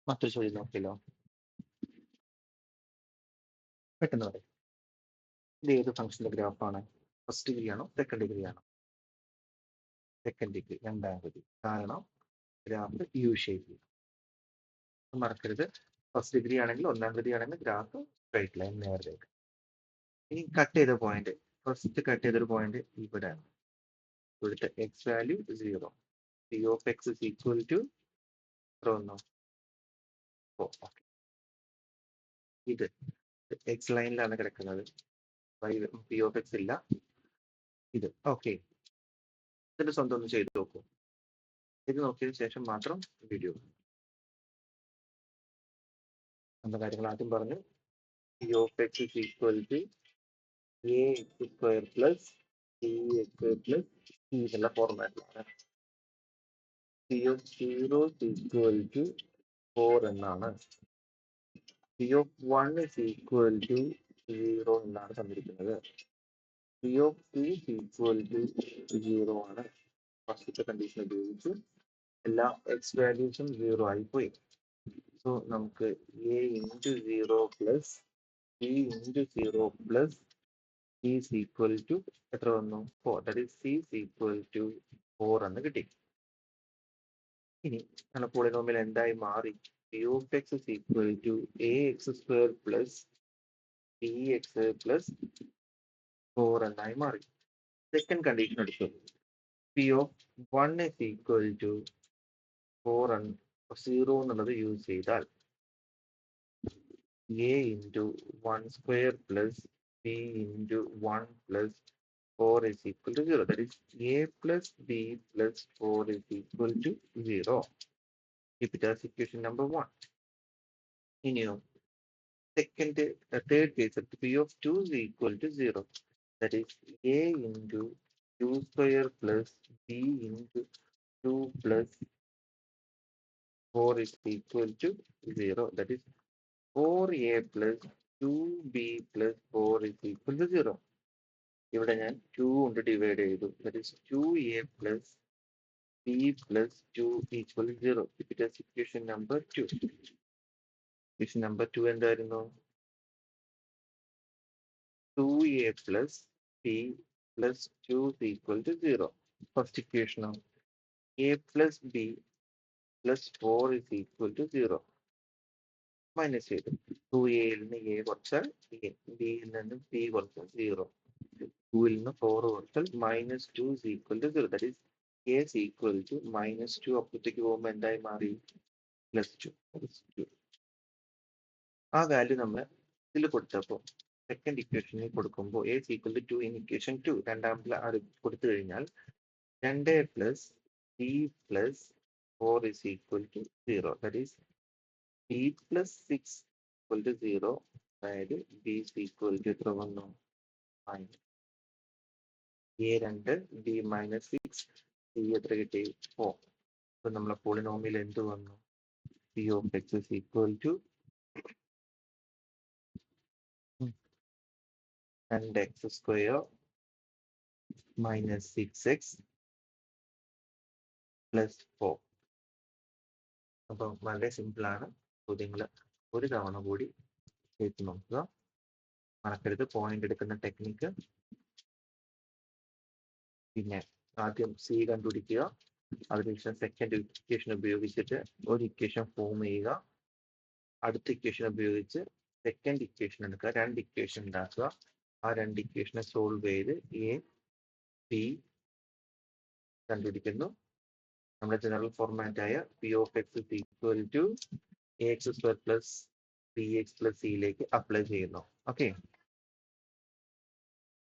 മറ്റൊരു ചോദ്യം നോക്കിയല്ലോ. പെട്ടെന്ന് പറയും. ഇത് ഏത് ഫംഗ്ഷന്റെ ഗ്രാഫാണ്? ഫസ്റ്റ് ഡിഗ്രി ആണോ സെക്കൻഡ് ഡിഗ്രി ആണോ? സെക്കൻഡ് ഡിഗ്രി, രണ്ടാം ഡിഗ്രി. കാരണം ഗ്രാഫ് യു ഷേപ്പ്. മറക്കരുത്, ഫസ്റ്റ് ഡിഗ്രി ആണെങ്കിൽ ഒന്നാം ഡിഗ്രി ആണെങ്കിൽ ഗ്രാഫ് സ്ട്രൈറ്റ് ലൈൻ നേർരേഖ. ഇനി കട്ട് ചെയ്ത പോയിന്റ്, ഫസ്റ്റ് കട്ട് ചെയ്തൊരു പോയിന്റ് ഇവിടെയാണ്. ഇവിടുത്തെ x value 0. P of X is equal to എത്ര വന്നു? 4. ഇത് എക്സ് ലൈനിലാണ് കിടക്കുന്നത്. പി ഓഫ് എക്സ് ഇല്ല. ഇത് ഓക്കെ. ഇതിന്റെ സ്വന്തം ഒന്ന് ചെയ്ത് നോക്കൂ. ഇത് നോക്കിയതിനു ശേഷം മാത്രം വീഡിയോ. നമ്മുടെ കാര്യങ്ങൾ ആദ്യം പറഞ്ഞു. P of X is equal to A X square plus B x square plus c എന്നുള്ള ഫോർമാറ്റിലാണ്. പി ഓഫ് 0 ഈക്വൽ ടു 4 എന്നാണ്. P of 1 is equal to 0 എന്നാണ് തന്നിരിക്കുന്നത്. P of 2 is equal to 0 ആണ്. ഫസ്റ്റത്തെ കണ്ടീഷൻ ഉപയോഗിച്ച് എല്ലാ എക്സ് വാല്യൂസും 0 ആയിപ്പോയി. സോ നമുക്ക് A into 0 plus B into 0 plus C is equal to എത്ര വന്നു? 4. That is C is equal to 4 എന്ന് കിട്ടി. ഇനി നമ്മുടെ പോളിനോമിയൽ എന്തായി മാറി? P of X is equal to A X square plus B X plus 4 എന്നായി മാറി. സെക്കൻഡ് കണ്ടീഷൻ എടുത്തു. P of 1 is equal to 4 0 എന്നുള്ളത് യൂസ് ചെയ്താൽ A into 1 square plus B into 1 plus 4 is equal to 0. That is a plus b plus 4 is equal to 0. Keep it as equation number 1. ഇനിയോ third case, p of 2 is equal to 0. That is a into 2 square plus b into 2 plus 4 is equal to 0. That is 4a plus 2b plus 4 is equal to 0. ഇവിടെ ഞാൻ 2 കൊണ്ട് divide ചെയ്തു. That is 2a plus b plus 2 equal to 0. Keep it as equation number 2. Equation number 2 എന്തായിരുന്നു? 2a plus b plus 2 is equal to 0. First equation of a plus b plus 4 is equal to 0. Minus ചെയ്തു. 2a നിന്ന് a കുറച്ചാൽ a, b നിന്ന് b കുറച്ചാൽ 0. 2 നിന്ന് 4 കുറച്ചാൽ minus 2 is equal to 0. That is a is equal to minus 2. അപ്പുറത്തേക്ക് പോകുമ്പോൾ എന്തായി മാറി? plus 2. ആ വാല്യൂ നമ്മൾ ഇതിൽ കൊടുത്തപ്പോൾ സെക്കൻഡ് ഇക്വേഷനിൽ കൊടുക്കുമ്പോൾ a is equal to 2 in equation 2 രണ്ടാമത്തെ അത് കൊടുത്തു കഴിഞ്ഞാൽ 2 plus b plus 4 is equal to 0. That is b plus 6 equal to 0. അതായത് b is equal to എത്ര വന്നു? a 2 b minus 6 c എത്ര കിട്ടി? 4. അപ്പൊ നമ്മളെ പോളിനോമിയൽ എന്ത് വന്നു? p of x is equal to and x square minus 6x plus 4. അപ്പം വളരെ സിമ്പിളാണ്. ചോദ്യങ്ങൾ ഒരു തവണ കൂടി ചെയ്ത് നോക്കുക. മറക്കരുത് പോയിന്റ് എടുക്കുന്ന ടെക്നിക്ക്. പിന്നെ ആദ്യം സി കണ്ടുപിടിക്കുക. അതിനുശേഷം സെക്കൻഡ് ഇക്വേഷൻ ഉപയോഗിച്ചിട്ട് ഒരു ഇക്വേഷൻ ഫോം ചെയ്യുക. അടുത്ത ഇക്വേഷൻ ഉപയോഗിച്ച് സെക്കൻഡ് ഇക്വേഷൻ എടുക്കുക. 2 ഇക്വേഷൻ ഉണ്ടാക്കുക. ആ 2 ഇക്വേഷനെ സോൾവ് ചെയ്ത് എ ബി കണ്ടുപിടിക്കുന്നു. നമ്മുടെ ജനറൽ ഫോർമാറ്റ് ആയ P of X is equal to A X square plus B X plus സിയിലേക്ക് അപ്ലൈ ചെയ്യുന്നു. ഓക്കെ.